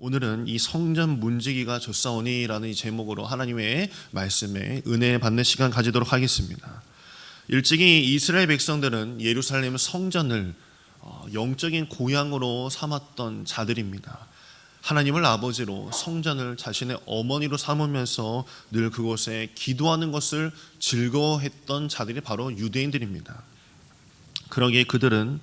오늘은 이 성전 문지기가 졌사오니라는 이 제목으로 하나님의 말씀에 은혜 받는 시간 가지도록 하겠습니다. 일찍이 이스라엘 백성들은 예루살렘 성전을 영적인 고향으로 삼았던 자들입니다. 하나님을 아버지로 성전을 자신의 어머니로 삼으면서 늘 그곳에 기도하는 것을 즐거워했던 자들이 바로 유대인들입니다. 그러기에 그들은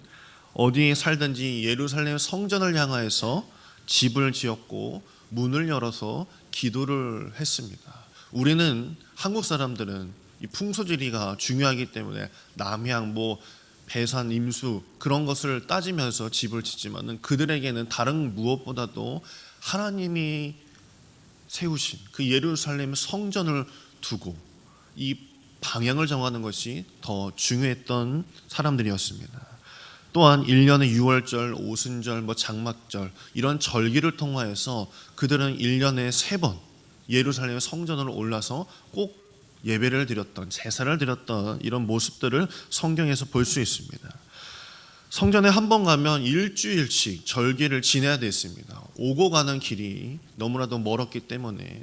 어디에 살든지 예루살렘 성전을 향하여서 집을 지었고 문을 열어서 기도를 했습니다. 우리는 한국 사람들은 이 풍소지리가 중요하기 때문에 남향, 배산, 임수 그런 것을 따지면서 집을 짓지만은 그들에게는 다른 무엇보다도 하나님이 세우신 그 예루살렘 성전을 두고 이 방향을 정하는 것이 더 중요했던 사람들이었습니다. 또한 1년의 유월절, 오순절, 장막절 이런 절기를 통하여서 그들은 1년에 3번 예루살렘 성전으로 올라서 꼭 예배를 드렸던, 제사를 드렸던 이런 모습들을 성경에서 볼 수 있습니다. 성전에 한 번 가면 일주일씩 절기를 지내야 됐습니다. 오고 가는 길이 너무나도 멀었기 때문에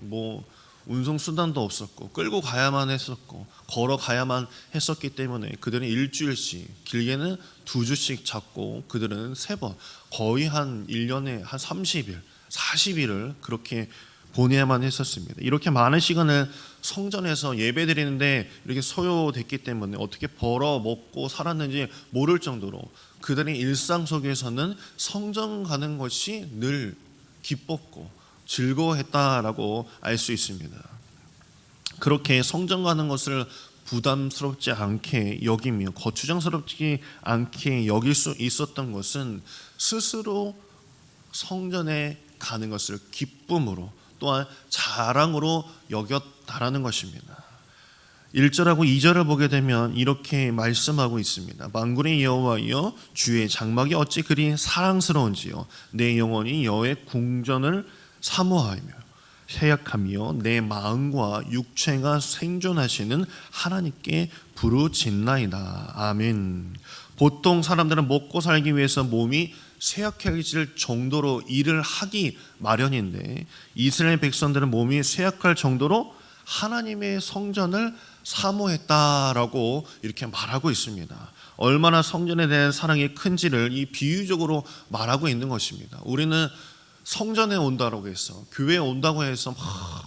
운송수단도 없었고 끌고 가야만 했었고 걸어가야만 했었기 때문에 그들은 일주일씩, 길게는 2주씩 잡고 그들은 3번, 거의 한 1년에 한 30일, 40일을 그렇게 보내야만 했었습니다. 이렇게 많은 시간을 성전에서 예배드리는데 이렇게 소요됐기 때문에 어떻게 벌어먹고 살았는지 모를 정도로 그들의 일상 속에서는 성전 가는 것이 늘 기뻤고 즐거워했다라고 알 수 있습니다. 그렇게 성전 가는 것을 부담스럽지 않게 여기며 거추장스럽지 않게 여길 수 있었던 것은 스스로 성전에 가는 것을 기쁨으로 또한 자랑으로 여겼다라는 것입니다. 1절하고 2절을 보게 되면 이렇게 말씀하고 있습니다. 만군의 여호와여, 주의 장막이 어찌 그리 사랑스러운지요, 내 영혼이 여호와의 궁전을 사모하며 세약하며 내 마음과 육체가 생존하시는 하나님께 부르짖나이다. 아멘. 보통 사람들은 먹고 살기 위해서 몸이 쇠약해질 정도로 일을 하기 마련인데 이스라엘 백성들은 몸이 쇠약할 정도로 하나님의 성전을 사모했다라고 이렇게 말하고 있습니다. 얼마나 성전에 대한 사랑이 큰지를 이 비유적으로 말하고 있는 것입니다. 우리는 성전에 온다고 해서, 교회에 온다고 해서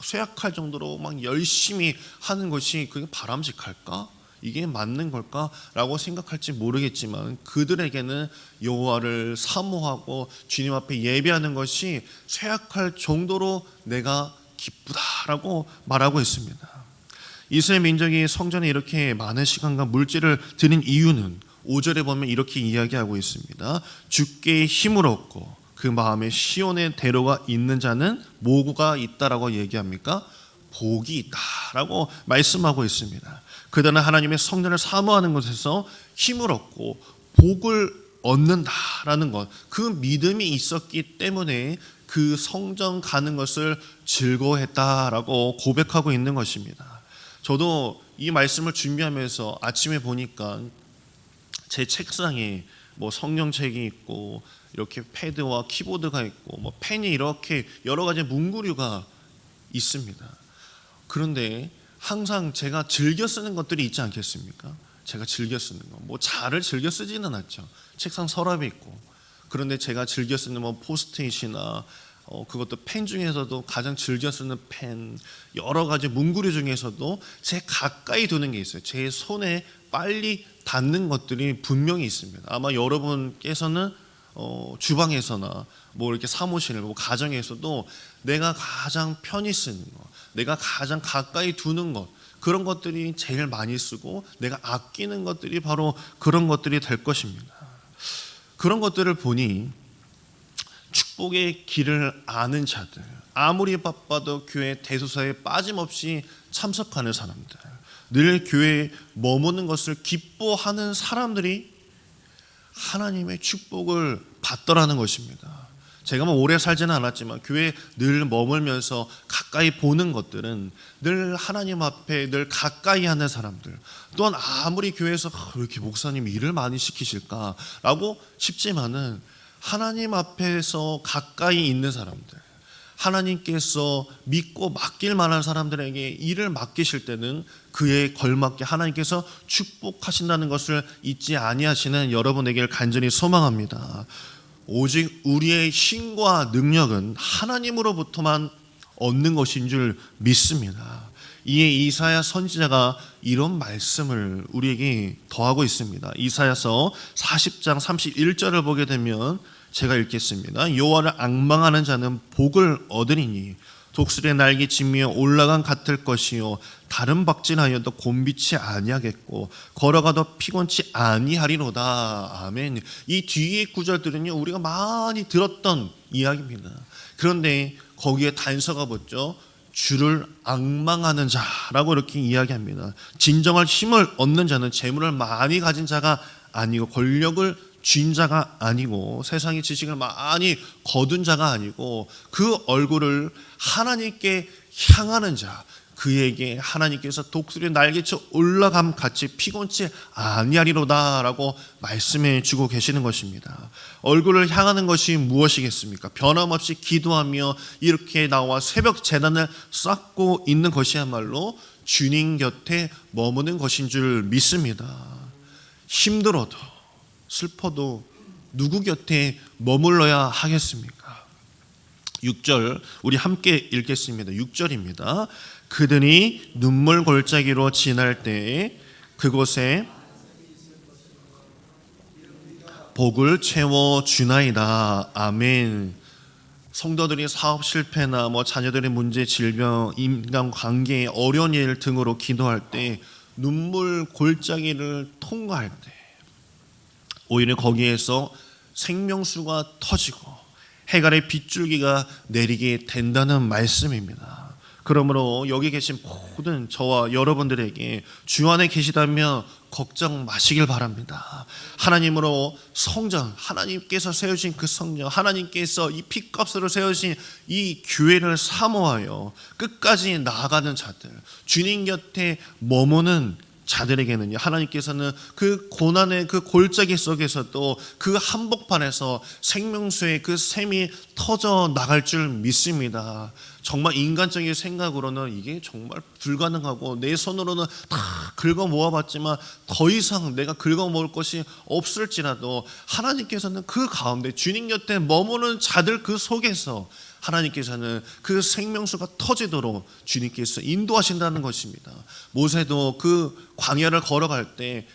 쇠약할 정도로 열심히 하는 것이 그게 바람직할까? 이게 맞는 걸까? 라고 생각할지 모르겠지만 그들에게는 여호와를 사모하고 주님 앞에 예배하는 것이 쇠약할 정도로 내가 기쁘다라고 말하고 있습니다. 이스라엘 민족이 성전에 이렇게 많은 시간과 물질을 드린 이유는 5절에 보면 이렇게 이야기하고 있습니다. 주께 힘을 얻고 그 마음에 시온의 대로가 있는 자는 뭐가 있다라고 얘기합니까? 복이 있다라고 말씀하고 있습니다. 그들은 하나님의 성전을 사모하는 것에서 힘을 얻고 복을 얻는다라는 것, 그 믿음이 있었기 때문에 그 성전 가는 것을 즐거워했다라고 고백하고 있는 것입니다. 저도 이 말씀을 준비하면서 아침에 보니까 제 책상에 성경책이 있고 이렇게 패드와 키보드가 있고 펜이 이렇게 여러 가지 문구류가 있습니다. 그런데 항상 제가 즐겨 쓰는 것들이 있지 않겠습니까? 제가 즐겨 쓰는 거, 잘을 즐겨 쓰지는 않죠. 책상 서랍이 있고. 그런데 제가 즐겨 쓰는 포스트잇이나 그것도 펜 중에서도 가장 즐겨 쓰는 펜, 여러 가지 문구류 중에서도 제 가까이 두는 게 있어요. 제 손에 빨리 닿는 것들이 분명히 있습니다. 아마 여러분께서는 주방에서나 이렇게 사무실, 가정에서도 내가 가장 편히 쓰는 것, 내가 가장 가까이 두는 것, 그런 것들이 제일 많이 쓰고 내가 아끼는 것들이 바로 그런 것들이 될 것입니다. 그런 것들을 보니 축복의 길을 아는 자들, 아무리 바빠도 교회 대소사에 빠짐없이 참석하는 사람들, 늘 교회에 머무는 것을 기뻐하는 사람들이 하나님의 축복을 받더라는 것입니다. 제가 오래 살지는 않았지만 교회에 늘 머물면서 가까이 보는 것들은 늘 하나님 앞에 늘 가까이 하는 사람들, 또한 아무리 교회에서 왜 이렇게 목사님이 일을 많이 시키실까라고 싶지만은 하나님 앞에서 가까이 있는 사람들, 하나님께서 믿고 맡길 만한 사람들에게 일을 맡기실 때는 그에 걸맞게 하나님께서 축복하신다는 것을 잊지 아니하시는 여러분에게 간절히 소망합니다. 오직 우리의 힘과 능력은 하나님으로부터만 얻는 것인 줄 믿습니다. 이에 이사야 선지자가 이런 말씀을 우리에게 더하고 있습니다. 이사야서 40장 31절을 보게 되면 제가 읽겠습니다. 여호와를 앙망하는 자는 복을 얻으리니 독수리의 날개 진미에 올라간 같을 것이요 다른 박진하여도 곤비치 아니하겠고 걸어가도 피곤치 아니하리로다. 아멘. 이 뒤의 구절들은요 우리가 많이 들었던 이야기입니다. 그런데 거기에 단서가 붙죠. 주를 앙망하는 자라고 이렇게 이야기합니다. 진정한 힘을 얻는 자는 재물을 많이 가진 자가 아니고 권력을 쥔 자가 아니고 세상의 지식을 많이 거둔 자가 아니고 그 얼굴을 하나님께 향하는 자, 그에게 하나님께서 독수리 날개쳐 올라감 같이 피곤치 아니하리로다라고 말씀해 주고 계시는 것입니다. 얼굴을 향하는 것이 무엇이겠습니까? 변함없이 기도하며 이렇게 나와 새벽 제단을 쌓고 있는 것이야말로 주님 곁에 머무는 것인 줄 믿습니다. 힘들어도 슬퍼도 누구 곁에 머물러야 하겠습니까? 6절 우리 함께 읽겠습니다. 6절입니다. 그들이 눈물 골짜기로 지날 때에 그곳에 복을 채워주나이다. 아멘. 성도들이 사업 실패나 자녀들의 문제, 질병, 인간관계의 어려운 일 등으로 기도할 때 눈물 골짜기를 통과할 때 오히려 거기에서 생명수가 터지고 해갈의 빗줄기가 내리게 된다는 말씀입니다. 그러므로 여기 계신 모든 저와 여러분들에게 주 안에 계시다면 걱정 마시길 바랍니다. 하나님으로 성전, 하나님께서 세우신 그 성전, 하나님께서 이 피값으로 세우신 이 교회를 사모하여 끝까지 나아가는 자들, 주님 곁에 머무는 자들에게는요 하나님께서는 그 고난의 그 골짜기 속에서도 그 한복판에서 생명수의 그 샘이 터져 나갈 줄 믿습니다. 정말 인간적인 생각으로는 이게 정말 불가능하고 내 손으로는 다 긁어 모아봤지만 더 이상 내가 긁어 모을 것이 없을지라도 하나님께서는 그 가운데 주님 곁에 머무는 자들 그 속에서 하나님께서는 그 생명수가 터지도록 주님께서 인도하신다는 것입니다. 모세도 그 광야를 걸어갈 때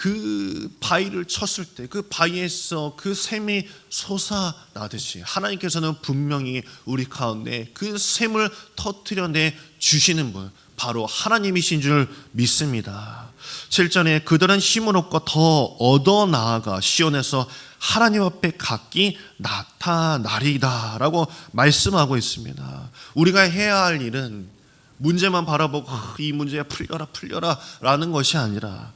그 바위를 쳤을 때 그 바위에서 그 샘이 솟아나듯이 하나님께서는 분명히 우리 가운데 그 샘을 터뜨려내 주시는 분 바로 하나님이신 줄 믿습니다. 7절에 그들은 힘을 얻고 더 얻어 나아가 시온에서 하나님 앞에 각기 나타나리다 라고 말씀하고 있습니다. 우리가 해야 할 일은 문제만 바라보고 이 문제야 풀려라 라는 것이 아니라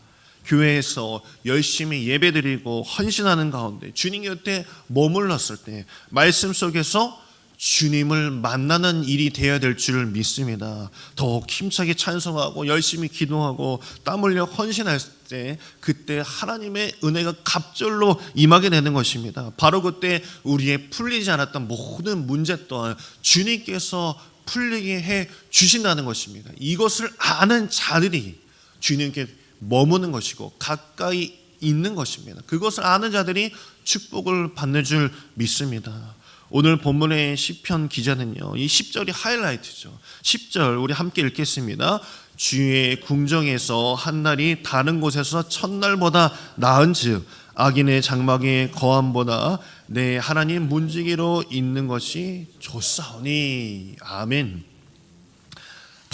교회에서 열심히 예배드리고 헌신하는 가운데 주님 곁에 머물렀을 때 말씀 속에서 주님을 만나는 일이 되어야 될 줄 믿습니다. 더욱 힘차게 찬송하고 열심히 기도하고 땀 흘려 헌신할 때 그때 하나님의 은혜가 갑절로 임하게 되는 것입니다. 바로 그때 우리의 풀리지 않았던 모든 문제 또한 주님께서 풀리게 해 주신다는 것입니다. 이것을 아는 자들이 주님께 머무는 것이고 가까이 있는 것입니다. 그것을 아는 자들이 축복을 받는 줄 믿습니다. 오늘 본문의 시편 기자는요 이 10절이 하이라이트죠. 10절 우리 함께 읽겠습니다. 주의 궁정에서 한날이 다른 곳에서 첫날보다 나은즉 악인의 장막의 거함보다 내 하나님 문지기로 있는 것이 좋사오니. 아멘.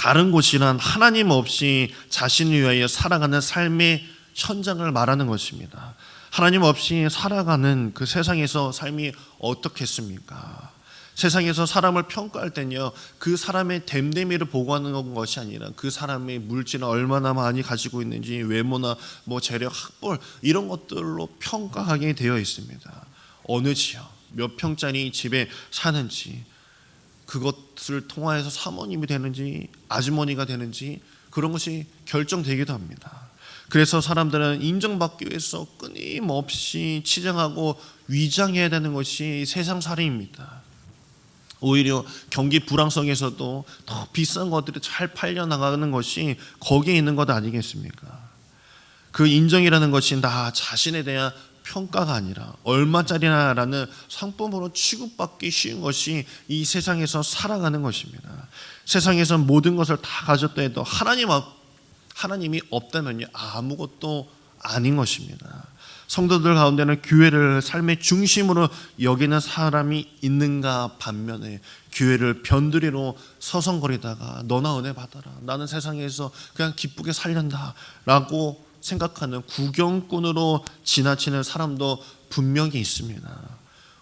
다른 곳이란 하나님 없이 자신을 위하여 살아가는 삶의 현장을 말하는 것입니다. 하나님 없이 살아가는 그 세상에서 삶이 어떻겠습니까? 세상에서 사람을 평가할 때는요 그 사람의 됨됨이를 보고하는 것이 아니라 그 사람의 물질을 얼마나 많이 가지고 있는지 외모나 재력, 학벌 이런 것들로 평가하게 되어 있습니다. 어느 지역 몇 평짜리 집에 사는지 그것을 통하여서 사모님이 되는지 아주머니가 되는지 그런 것이 결정되기도 합니다. 그래서 사람들은 인정받기 위해서 끊임없이 치장하고 위장해야 되는 것이 세상살이입니다. 오히려 경기 불황성에서도 더 비싼 것들이 잘 팔려 나가는 것이 거기에 있는 것 아니겠습니까? 그 인정이라는 것이 나 자신에 대한 평가가 아니라 얼마짜리나라는 상품으로 취급받기 쉬운 것이 이 세상에서 살아가는 것입니다. 세상에서 모든 것을 다 가졌다 해도 하나님이 없다면요 아무것도 아닌 것입니다. 성도들 가운데는 교회를 삶의 중심으로 여기는 사람이 있는가 반면에 교회를 변두리로 서성거리다가 너나 은혜 받아라, 나는 세상에서 그냥 기쁘게 살련다 라고 생각하는 구경꾼으로 지나치는 사람도 분명히 있습니다.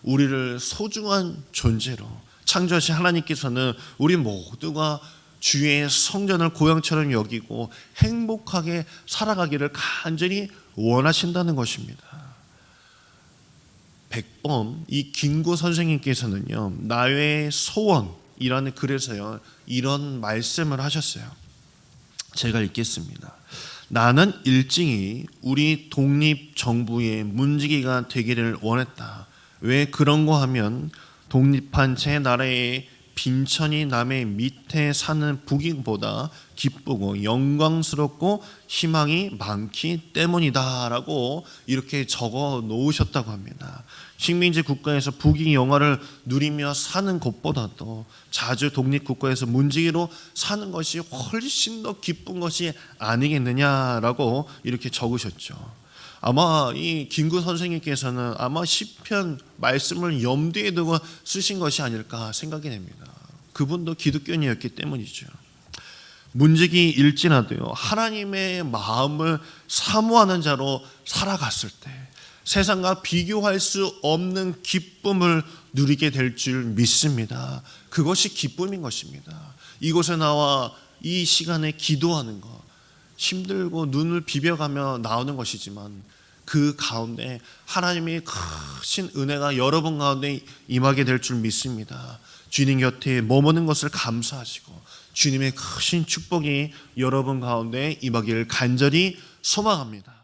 우리를 소중한 존재로 창조하신 하나님께서는 우리 모두가 주의 성전을 고향처럼 여기고 행복하게 살아가기를 간절히 원하신다는 것입니다. 백범 이 김구 선생님께서는요 나의 소원이라는 글에서요 이런 말씀을 하셨어요. 제가 읽겠습니다. 나는 일찍이 우리 독립정부의 문지기가 되기를 원했다. 왜 그런가 하면 독립한 제 나라의 빈천이 남의 밑에 사는 부귀보다 기쁘고 영광스럽고 희망이 많기 때문이다 라고 이렇게 적어 놓으셨다고 합니다. 식민지 국가에서 부귀 영화를 누리며 사는 것보다도 자주 독립국가에서 문지기로 사는 것이 훨씬 더 기쁜 것이 아니겠느냐라고 이렇게 적으셨죠. 아마 이 김구 선생님께서는 아마 시편 말씀을 염두에 두고 쓰신 것이 아닐까 생각이 됩니다. 그분도 기독교인이었기 때문이죠. 문지기일지라도요 하나님의 마음을 사모하는 자로 살아갔을 때 세상과 비교할 수 없는 기쁨을 누리게 될 줄 믿습니다. 그것이 기쁨인 것입니다. 이곳에 나와 이 시간에 기도하는 것 힘들고 눈을 비벼가며 나오는 것이지만 그 가운데 하나님의 크신 은혜가 여러분 가운데 임하게 될 줄 믿습니다. 주님 곁에 머무는 것을 감사하시고 주님의 크신 축복이 여러분 가운데 임하기를 간절히 소망합니다.